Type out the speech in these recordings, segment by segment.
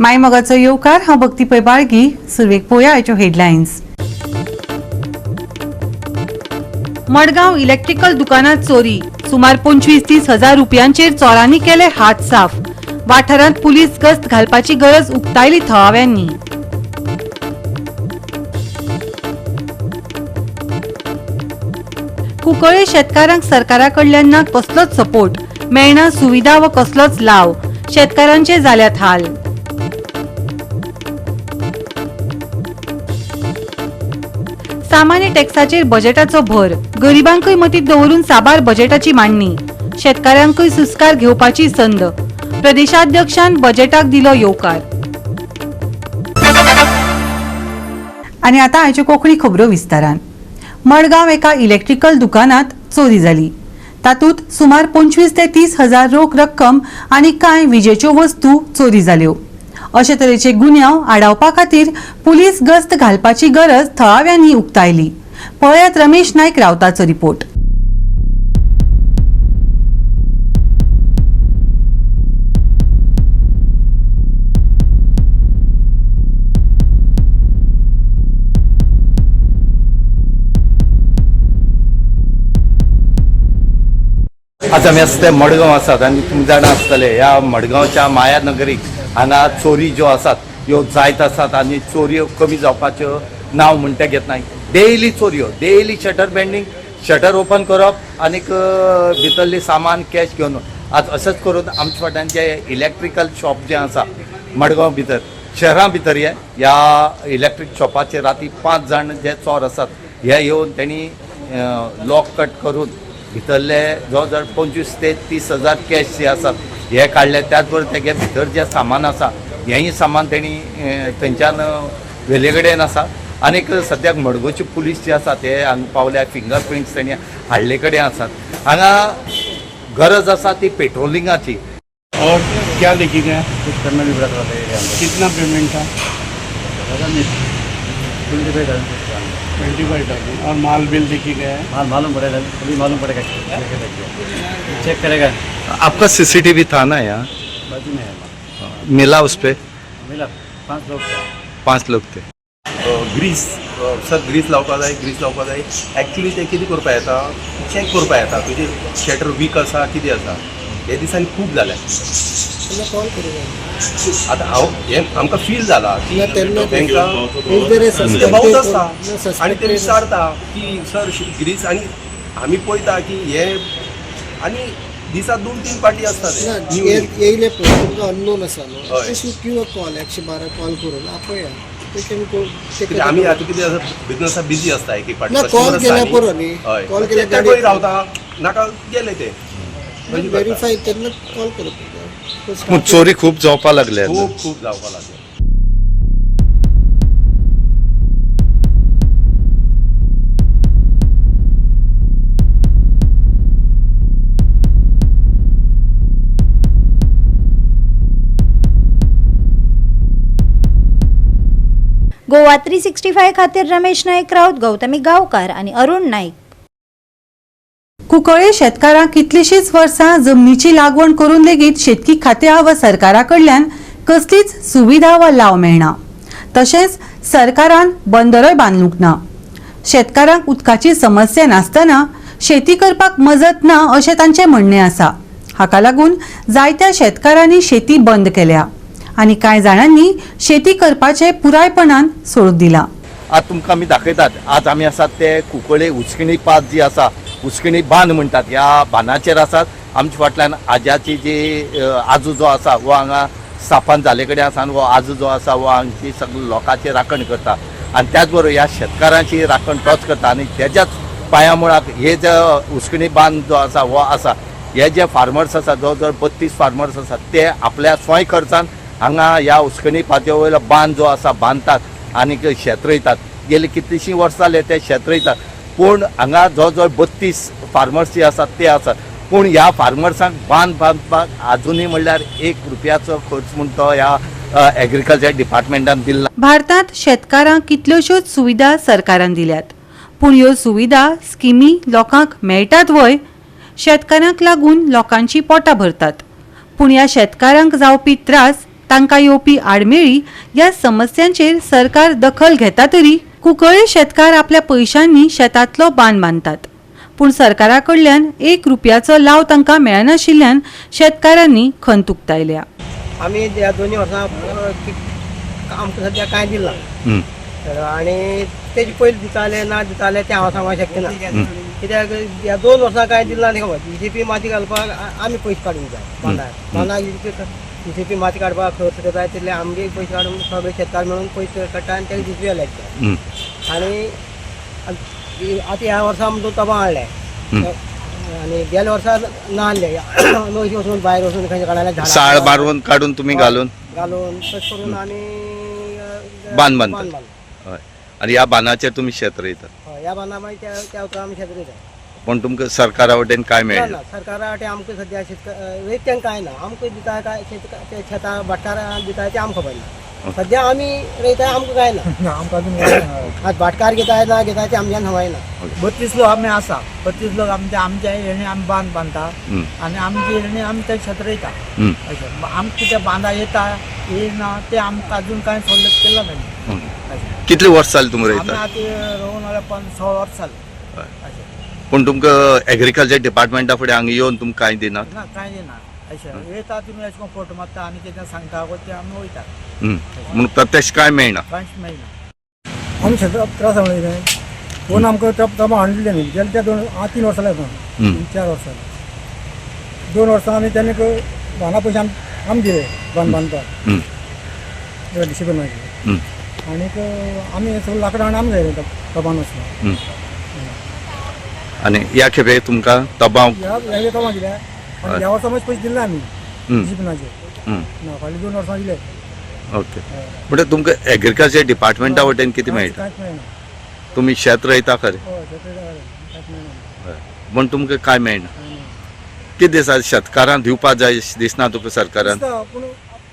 मायमगाचो येवकार हांव भक्तीपय बाळगी. सुरवेक पळोवया आयच्यो हेडलायन्स. मडगांव इलेक्ट्रिकल दुकानात चोरी. सुमार 25-30 हजार रुपयांचेर चोरांनी केले हात साफ. वाठारांत पुलीस गस्त घालपाची गरज उक्तायली थळाव्यांनी. कुंकळे शेतकारांक सरकारा कडल्यान ना कसलोच सपोर्ट मेळना, सुविधा व कसलोच लाव. शेतकारांचे जाल्यात हाल. सामान्य टॅक्साचेर बजेटाचो भर. गरिबांकय मतींत दवरून साबार बजेटाची मांडणी. शेतकाऱ्यांकय सुस्कार घेवपाची संद. प्रदेशाध्यक्षान बजेटाक दिलो येवकार. आनी आतां आयच्यो कोंकणी खबरो विस्तारान. मडगांव एका इलेक्ट्रिकल दुकानात चोरी जाली. तातूंत सुमार 25 ते 30 हजार रोख रक्कम आनी कांय विजेच्यो वस्तू चोरी जाल्यो. अशे तरेचे गुन्यांव आडावपा खातीर पुलीस गस्त घालपाची गरज थळाव्यांनी उक्तायली. पळयात रमेश नायक रावताचो रिपोर्ट. आज आमी आसता मडगांव आसात आनी तुमी जाणा आसतले ह्या मडगांवच्या माया नगरीक हांगा चोरी ज्यो आसात ह्यो जायत आसात आनी चोरयो कमी जावपाच्यो नांव म्हणटा घेत नाय. डेली चोरयो, daily shutter bending, shutter open करप आनीक भितरली सामान कॅश घेवन. आज अशेंच करून आमच्या फाटल्यान जे इलेक्ट्रिकल शॉप जे आसा मडगांव भितर शहरां भितर ह्या इलेक्ट्रीक शॉपाचेर राती 5 जाण जे चोर आसात हे येवन तेणी लॉक कट करून भितरले जवळ जवळ 25 ते 30 हजार कॅश जे आसात हे काडले. त्याच बरोबर तेगे भितर जे सामान आसा हेंय सामान तेणी थंयच्यान वेले कडेन आसा. आनीक सद्याक मडगांवची पुलीस जे आसा ते हांगा पावल्या. फिंगर प्रिंट्स तेणी हाडले कडेन आसात. हांगा गरज आसा ती पेट्रोलिंगाची. और क्या लिखी गया? कितना पेमेंट था? 25,000. और माल बिल लिखी गया है? माल मालूम पड़ेगा, अभी मालूम पड़ेगा, चेक करेगा. आपका सीसीटीवी था ना यहाँ? बाजू में है. मिला उस पे? मिला 5 लोग थे. 5 लोग थे. ग्रीस सर ग्रीस लावपा जाय. एक्चुअली ते कितें करपा येता, चॅक करपा येता तुजें शटर वीक आसा कितें आसा. हे दिसांनी खूब जाल्या. आतां हांव हें आमकां फील जाला की तांकां भाऊच आसता आनी ते विचारता की सर ग्रीस. आनी आमी पळयता की हे आनी दिसा 2-3 पार्टी आसता येयले पळय तुमकां अननोन आसा न्हू तशी किंवा कॉल 112 कॉल करून आपया. आमी आतां कितें आसा बिजनसा बिजी आसता एक पार्टी. कॉल केल्या पुरो न्ही. कॉल केल्या गाडी रावता नाका गेले ते व्हेरीफाय तेन्ना कॉल करप. चोरी खूब जावपा लागल्या. खूब जावपा लागले. गोवा 365 खातीर रमेश नायक राऊत, गौतमी गांवकार आणि अरुण नाईक. कुंकळे शेतकारांक कितलीशींच वर्सां जमनीची लागवण करून लेगीत शेतकी खात्या व सरकारा कडल्यान कसलीच सुविधा वा लाव मेळना. तशेंच सरकारान बंदरोय बांदूंक ना. शेतकारांक उदकाची समस्या नासतना शेती करपाक मजत ना अशें तांचें म्हणणें आसा. हाका लागून जायत्या शेतकारांनी शेती बंद केल्या आनी कांय जाणांनी शेती करपाचें पुरायपणान सोडून दिलां. आज तुमकां आमी दाखयतात. आज आमी आसात ते कुंकळे उचकिणी पात जी आसा उचकिणी बांद म्हणटात ह्या बांदाचेर आसात. आमच्या फाटल्यान आज्याची जी आजू जो आसा वो हांगा स्थापन जाले कडेन आसा आनी वो आजू जो आसा वो हांगची सगळे लोकांची राखण करता आनी त्याच बरोबर ह्या शेतकारांची राखण तोच करता. आनी तेज्याच पांया मुळाक हे जे उचकिणी बांद जो आसा वो आसा हे जे फार्मर्स आसा जवळ जवळ 32 फार्मर्स आसात ते आपल्या स्वय खर्चान हांगा ह्या उचकिणी पातये वयलो बांद जो आसा बांदतात आनी शेत रोयतात. गेली कितलीशीं वर्सां जाले ते शेत रोयतात. पूण हांगा जवळ जवळ 32 फार्मर्स जे आसात ते आसात. पूण ह्या फार्मर्सांक बांद बांदपाक अजुनूय म्हणल्यार 1 रुपयाचो खर्च म्हूण तो ह्या एग्रीकल्चर डिपार्टमेंटान दिला. भारतांत शेतकारांक कितल्योश्योच सुविधा सरकारान दिल्यात. पूण ह्यो सुविधा स्किमी लोकांक मेळटात वय शेतकारांक लागून लोकांची पोटां भरतात. पूण ह्या शेतकारांक जावपी त्रास तांकां येवपी आडमेळी ह्या समस्यांचेर सरकार दखल घेता तरी कुंकळे शेतकार आपल्या पयशांनी शेतांतलो बांद बांदतात, पूण सरकारा कडल्यान 1 रुपयाचो लाव तांकां मेळनाशिल्ल्यान शेतकारांनी खंत उक्तायल्या. आम्ही या 2 वर्सां आमकां सद्या कांय दिला आणि तेजे पयलीं दिताले ना दिताले तें हांव सांगूंक शकना, कित्याक ह्या 2 वर्सां कांय दिला न्ही खबर. DCP माती घालपाक आमी पयशे काडूंक जाय बांदाक DCP माती काडपाक खर्च करता तितले आमगे पयशे काडून सगळे शेतकार मेळून पयशे काडटा आनी तेका DCP लायता. आनी आतां ह्या वर्सा आमचो तबा हाडले आनी गेल्या वर्सा ना हाडले न्हंयचे वचून भायर वचून खंयचे काडले साळ मारून काढून तुम्ही घालून तशें करून आनी बांद बांदतात. हय. आणि ह्या बांदाचेर तुम्ही शेत रोयतात. ह्या बांदा मागीर त्या उतरां आमी शेत रोयता. पण तुमकां सरकारा वटेन काय ना मेळना. ना सरकारा वाटे आमकां सद्या रोयत्यांक कांय ना. आमकां दिता काय शेतां भाटकारांक दिता तें आमकां खबर ना. सद्या आमी रोयता आमकां कांय ना. आतां भाटकार घेताय ना घेताय तें आमच्यान खबर ना. 32 लोक आमी आसा. 32 लोक आमच्या हेणी आमी बांद बांदता आनी आमचे हेणी आमी ते शेत रोयता. आमकां कितें बांदा येना ते आमकां अजून कांय सवलत केला नाही. कितले वर्स जाले तुमी आमी रोयता. आतां रोवन आल्या 16 वर्स जाली. पण तुमकां एग्रीकल्चर डिपार्टमेंटा फुडें हांगा येवन तुमकां कांय दिनात. ना कांय दिना. अशें येता तुमी अशें करून फोटो मारता आनी कितें सांगता ते आमी वयता. म्हणून प्रत्यक्ष काय मेळना. कांयच मेळना. आमी शेतां त्रास जालें कोण आमकां तबा हाडले न्ही गेले त्या 3 वर्सां जाले 4 वर्सां 2 वर्सां आमी तेन्ना बांदा पयशे आमी दिले बांद बांदपाक DCP मागीर आनीक आमी सगळें लांकडां हाडून आमी जाय तबान वचून. आणि ह्या खेपे तुमकां तबाव ह्या तबा दिल्या आनी ह्या वर्सा मागीर पयशे दिले आमी DCP ना फाल्यां 2 वर्सां दिले. ओके. म्हणजे तुमकां एग्रीकल्चर डिपार्टमेंटा वटेन कितें मेळटा. कांयच मेळना. तुम्ही शेत रोयता खरें कांयच मेळना. पण तुमकां काय मेळना. कितें दिसता शेतकारांक दिवपाक जाय दिसना तुका सरकारान. पूण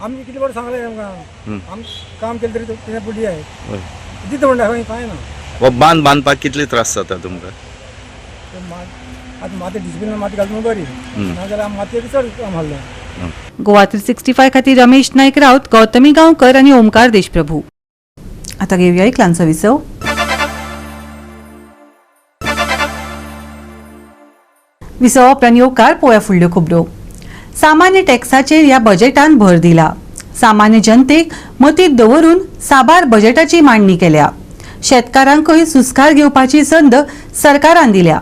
आमी कितें बरें सांगलें आमकां आमी काम केलें तरी तें बुड्डी आहे दिता म्हणटा कांय ना. हो बांद बांदपाक कितले त्रास जाता तुमकां. आतां माती डिसिप्लिन माती घालून बरी नाजाल्यार आमी मातयेक चड काम आहलें. गोवा 365 खातीर रमेश नायक राऊत, गौतमी गांवकर आणि ओमकार देशप्रभू. आता घेऊया एक ल्हानसो विसव. विसव उपरांत येवकार पळोवया फुडल्यो खबरो. सामान्य टॅक्साचेर ह्या बजेटान भर दिला. सामान्य जनतेक मतींत दवरून साबार बजेटाची मांडणी केल्या. शेतकारांकय सुस्कार घेवपाची संद सरकारान दिल्या.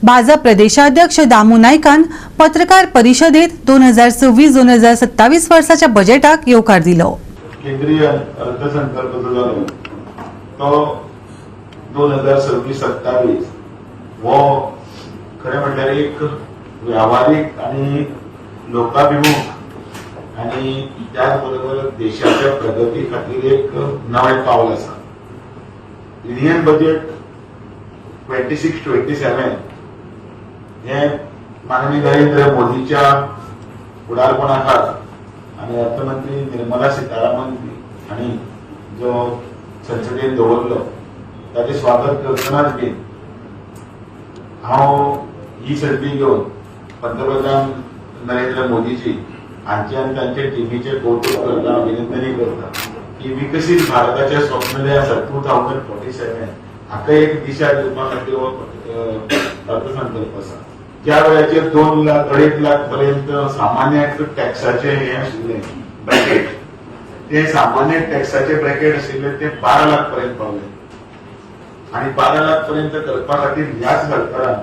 भाजप प्रदेशाध्यक्ष दामू नायकान पत्रकार परिशदेत 2026-2027 वर्साच्या बजेटाक येवकार दिलो. केंद्रीय अर्थसंकल्प जो जालो तो 2026-27 हो खरें म्हटल्यार एक व्यावहारीक आनी लोकाभिमुख आनी त्याच बरोबर देशाच्या प्रगती खातीर एक नवें पावल आसा. युनियन बजेट 26-27 हे माननीय नरेंद्र मोदीच्या फुडारपणाखाल आनी अर्थमंत्री निर्मला सीतारामन हांणी जो संसदेन दवरलो ताचें स्वागत करतनाच बी हांव ही संदी घेवन पंतप्रधान नरेंद्र मोदीजी हांचे आनी तांचे टिमीचे कौतुक करता, अभिनंदनय करता की विकसीत भारताचे स्वप्न जे आसा 2047 हाका एक दिशा दिवपा खातीर हो अर्थसंकल्प आसा. ज्या वेळाचेर 2 लाख 2.5 लाख पर्यंत सामान्य टॅक्साचे हे आशिल्ले ब्रॅकेट ते सामान्य टॅक्साचे ब्रॅकेट आशिल्ले ते 12 लाख पर्यंत पावले आणि 12 लाख पर्यंत करपा खातीर ह्याच सरकारान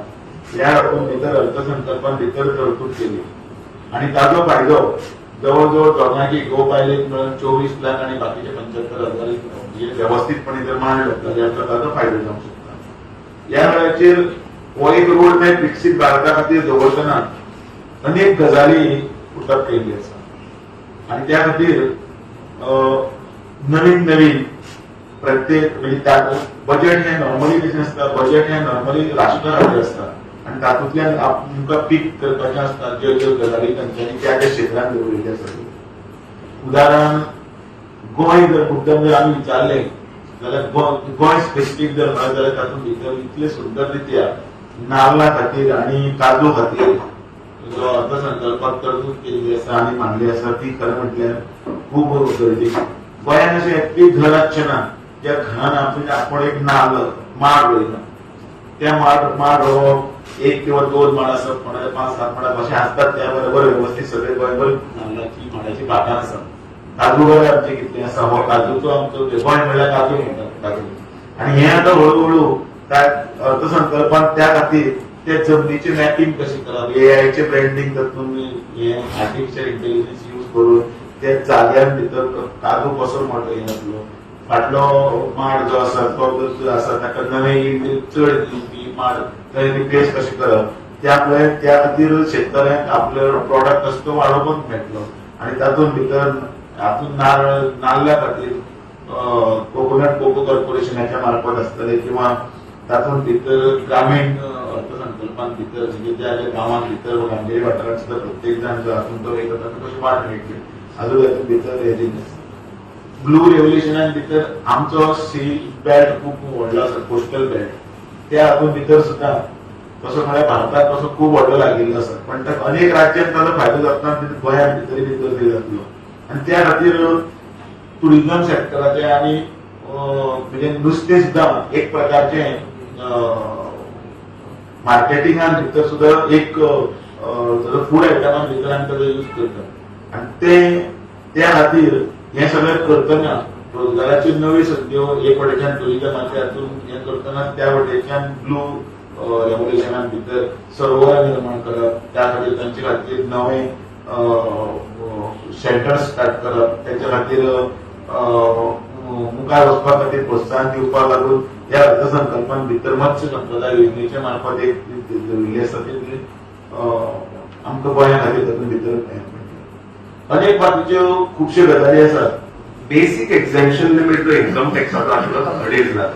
ह्या रक्कम भितर अर्थसंकल्पान भितर तरतूद केली आणि ताजो फायदो जवळजवळ दोगांकी गो पायलेक मेळून 24 लाख आणि बाकीचे 75,000 व्यवस्थितपणे जर मांडलो जाल्यार ताजो फायदो जावंक शकता. ह्या वेळाचेर हो एक रोड मॅप विकसीत भारता खातीर दवरतना अनेक गजाली उठप केल्ली आसा आणि त्या खातीर नवीन नवीन प्रत्येक म्हणजे बजेट हे नॉर्मली कशें आसता. बजेट हे नॉर्मली राष्ट्र खातीर आसता आणि तातूंतल्यान आमकां पीक करपाचें आसता ज्यो ज्यो गजाली तांच्यांनी त्या त्या क्षेत्रांत दवरिल्ले आसा. उदाहरण गोंय जर मुद्दम जर आमी विचारले जाल्यार गोंय स्पेसिफीक जर म्हणत जाल्यार तातूंत भितर इतले सुंदर रित्या नाल्ला खातीर आणि काजू खातीर जो अर्थसंकल्पात तरतूद केल्ली आसा आनी मांडली आसा ती खरें म्हटल्यार खूप गरजेची. गोंयांत अशें एकूय घर आसचें ना ज्या घरान आपण एक नाल्ल माड रोयता. त्या माड रोवप 1 किंवा 2 माड आसप, कोणाचे 5-7 माड अशें आसतात. त्या बरोबर वेवस्थीत सगळे गोंयभर नाल्लाची माडाची बागां आसा. काजू बरें आमचे कितले आसा. हो काजूचो आमचो गोंय म्हणल्यार काजू म्हणटात काजू. आनी हे आतां हळू काय अर्थसंकल्पान त्या खातीर ते जमनीची मॅपिंग कशी करप, एआयचे ब्रँडिंग तातूंत हे आर्टिफिशियल इंटेलिजन्स यूज करून ते जाग्यार भितर काजू कसो मोठो येतलो, फाटलो माड जो आसा तो जो आसा ताका नवे चड दिवपी माड थंय रिप्लेस कशें करप, त्या खातीर शेतकऱ्यांक आपलो प्रॉडक्ट आसा तो वाडोवंक मेळटलो. आनी तातूंत भितर हातूंत नाल्ल्या खातीर कोकोनट कोको कॉर्पोरेशनाच्या मार्फत आसतले किंवा तातूंत भितर ग्रामीण अर्थसंकल्पान भितर ज्या गांवांत भितर गांवगिरी वाठारांत सुद्दां प्रत्येक जाण जो हातूंत तो वयता तातूंत कशी वाट मेळटली हातूंत हातूंत भितर हेजी ब्लू रेव्होल्युशनान भितर आमचो सी बेल्ट खूब व्हडलो आसा, कोस्टल बेल्ट. त्या हातूंत भितर सुद्दां तसो म्हळ्यार भारताक तसो खूब व्हडलो लागिल्लो आसा. पण अनेक राज्यांत ताचो फायदो जातना गोंयांत भितर जातलो. आनी त्या खातीर टुरिझम सेक्टराचे आनी म्हणजे नुस्तें सुद्दां एक प्रकारचे मार्केटिंगान भितर सुद्दां एक फूड आयटमान भितर आमी ताचो यूज करतात. आनी त्या खातीर हे सगळें करतना रोजगाराच्यो नव्यो संद्यो एक वटेच्यान टुरिझमाच्या हातून हे करतना त्या वटेच्यान ब्लू रेव्होल्युशनान भितर सरोवरां निर्माण करप, त्या खातीर तांचे खातीर नवे शेल्टर स्टार्ट करप, तांच्या खातीर मुखार वचपा खातीर प्रोत्साहन दिवपाक लागून ह्या अर्थसंकल्पान भितर मत्स्य संपदा योजनेच्या मार्फत एक दवरिल्ली आसा. ती आमकां गोंया खातीर तातूंत भितर अनेक बाकीच्यो खुबश्यो गजाली आसात. बेसिक एक्झेम्पशन लिमिट जो इन्कम टॅक्साचो आशिल्लो तो 2.5 लाख.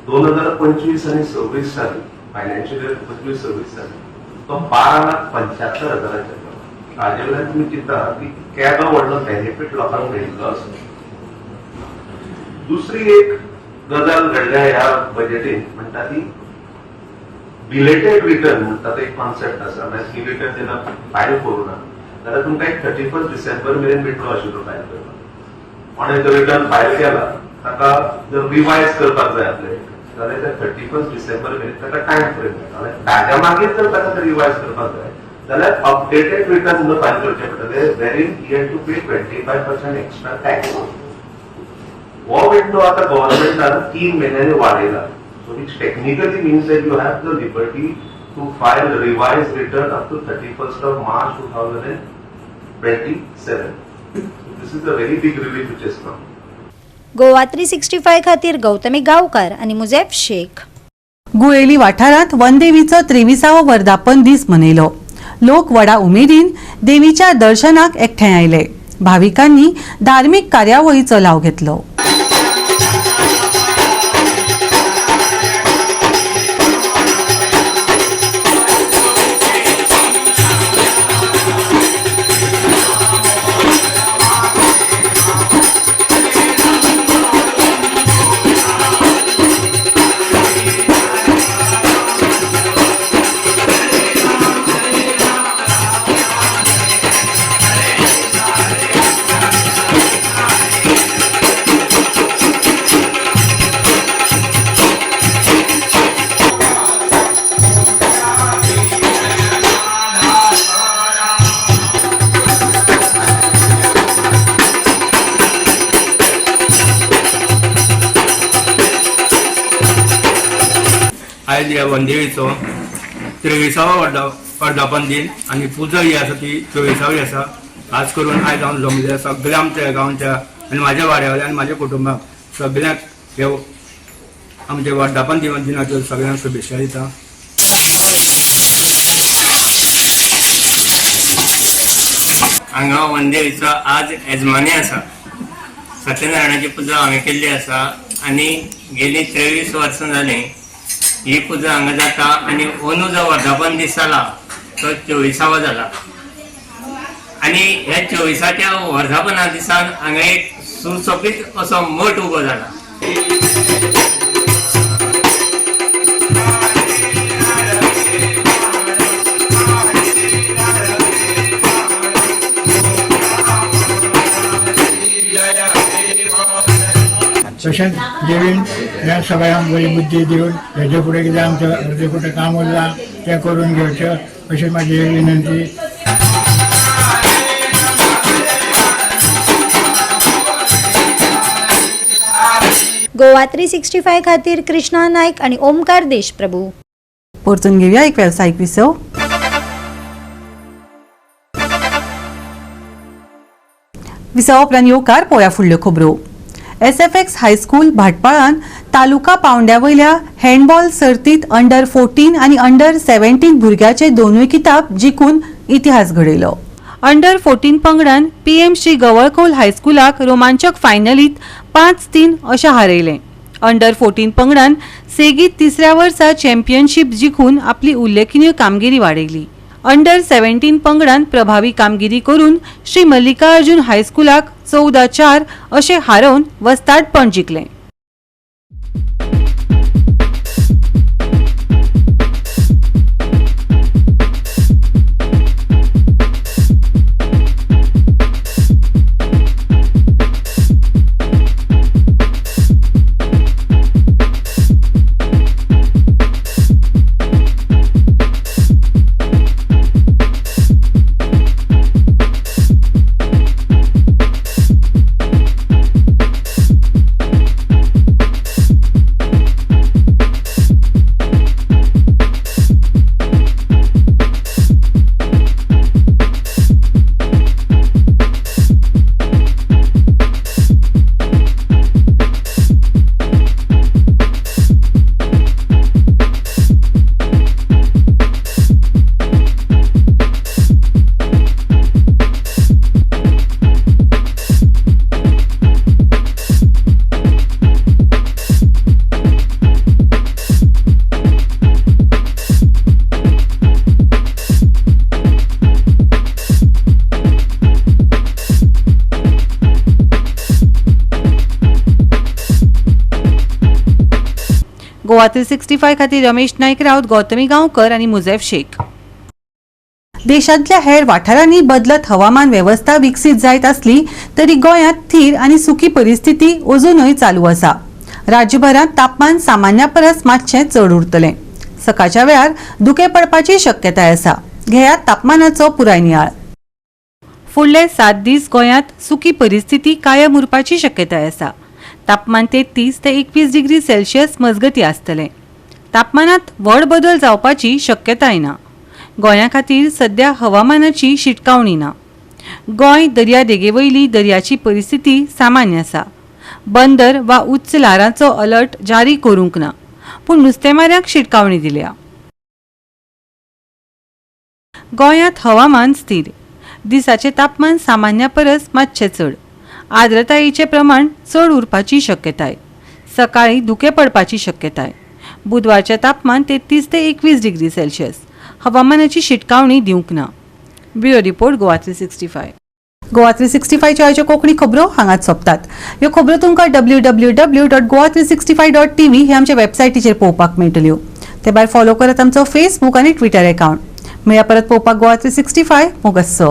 2025 आणि 26 साली फायनान्शियल इयर 25-26 साली तो 12,75,000 हाजे वयल्यान तुमी चिंता की केदो व्हडलो बेनिफीट लोकांक मेळिल्लो आसा. दुसरी एक गजाल घडल्या ह्या बजेटीन म्हणटा ती बिलेटेड रिटर्न म्हणटा तो एक कॉन्सेप्ट आसा. म्हणजे ही रिटर्न जेन्ना फायल करूं ना जाल्यार तुमकां एक 31 डिसेंबर मेरेन मेळटलो आशिल्लो फायल करपाक. कोणें जो रिटर्न फायल केला ताका जर रिवायज करपाक जाय आपले जाल्यार त्या 31 डिसेंबर मेरेन ताका टायम फ्रेम मेळटा. ताज्या मागीर जर ताका रिवायज करपाक जाय जाल्यार अपडेटेड रिटर्न तुमकां फायल करचे पडटले वेरीन you have to pay 25% extra tax. हो विंडो आता गव्हर्नमेंटान 3 महिन्यांनी वाडयला. So which technically means that you have the liberty to file revise return up to 31st of March 2027. This is a very big relief which has come. Goa 365 खातीर गौतमी गावकार आणि मुजेफ शेख. गुळेली वाठारात वनदेवीचो 23वा वर्धापन दीस मनयलो. लोक व्हडा उमेदीन देवीच्या दर्शनाक एकठांय आयले. भाविकांनी धार्मीक कार्यावळीचो लाव घेतलो. आयज ह्या वनदेवीचो 23वा वर्धापन दिन आणि पुजा ही आसा ती 24वी आसा. खास करून आयज हांव जमल्या सगळ्या आमच्या गांवच्या आनी म्हाज्या वाड्यावयल्या आनी म्हाज्या कुटुंबाक सगळ्यांक हे आमचे वर्धापन दिनाच्यो सगळ्यांक शुभेच्छा दिता. हांगा वनदेवीचो आज येजमानी आसा. सत्यनारायणाची पुजा हांवें केल्ली आसा आनी गेली 23 वर्सां जालीं ही पुजा हांगा जाता. आनी अंदू जो वर्धापन दीस जाला तो 24वा जाला. आनी ह्या 24च्या वर्धापना दिसान हांगा एक सुशोभीत असो मठ उबो जाला. तशेंच देवीन ह्या सगळ्यांक बरी बुद्धी दिवन हेजे फुडें कितें आमचें अर्दें कुठें काम उरलां तें करून घेवचें अशी म्हाजी विनंती. गोवा 365 खातीर कृष्णा नायक आणि ओमकार देशप्रभू. परतून घेऊया एक व्यावसायिक विसव. विसव उपरांत येवकार पळोवया फुडल्यो खबरो. SFX हायस्कूल भाटपाळान तालुका पावंड्या वयल्या हँडबॉल सर्तींत अंडर 14 आनी अंडर 17 भुरग्याचे दोनूय किताब जिखून इतिहास घडयलो. अंडर 14 पंगडान PM श्री गवळकोल हायस्कुलाक रोमांचक फायनलींत 5-3 अशें हारयलें. अंडर 14 पंगडान सेगीत तिसऱ्या वर्सा चॅम्पियनशीप जिखून आपली उल्लेखनीय कामगिरी वाडयली. अंडर 17 पंगडान प्रभावी कामगिरी करून श्री मल्लिकार्जुन हायस्कुलाक 14-4 अशें हारोवन वस्तादपण जिखलें. गोवा 365 खातीर रमेश नायक रावत, गौतमी गांवकर आनी मुझैफ शेख. देशांतल्या हेर वाठारांनी बदलत हवामान वेवस्था विकसीत जायत आसली तरी गोंयांत थीर आनी सुकी परिस्थिती अजूनय चालू आसा. राज्यभरांत तापमान सामान्या परस मातशें चड उरतलें. सकाळच्या वेळार धुकें पडपाची शक्यताय आसा. घेयात तापमानाचो पुराय नियाळ. फुडले 7 दीस गोंयांत सुकी परिस्थिती कायम उरपाची शक्यताय आसा. तापमान 33 ते 21 डिग्री सेल्सियस मजगती आसतलें. तापमानात व्हड बदल जावपाची शक्यताय ना. गोंया खातीर सध्या हवामानाची शिटकावणी ना. गोंय दर्या देगेवयली दर्याची परिस्थिती सामान्य आसा. बंदर वा उच्च ल्हारांचो अलर्ट जारी करूंक ना, पूण नुस्तेमाऱ्यांक शिटकावणी दिल्या. गोंयांत हवामान स्थिर. दिसाचें तापमान सामान्या परस मातशें चड. आर्द्रतायेचें प्रमाण चड उरपाची शक्यताय. सकाळीं धुकें पडपाची शक्यताय. बुधवारचें तापमान 33 ते 21 डिग्री सेल्सियस. हवामानाची शिटकावणी दिवंक ना. Bureau report Goa 365. गोवा 365 च्यो आयच्यो कोंकणी खबरो हांगाच सोंपतात. ह्यो खबरो तुमकां www.goa365.tv हे आमच्या वेबसायटीचेर पळोवपाक मेळटल्यो. ते भायर फॉलो करात आमचो फेसबूक आनी ट्विटर अकाउंट. मेळया परत पळोवपाक गोवा 365 मोगस.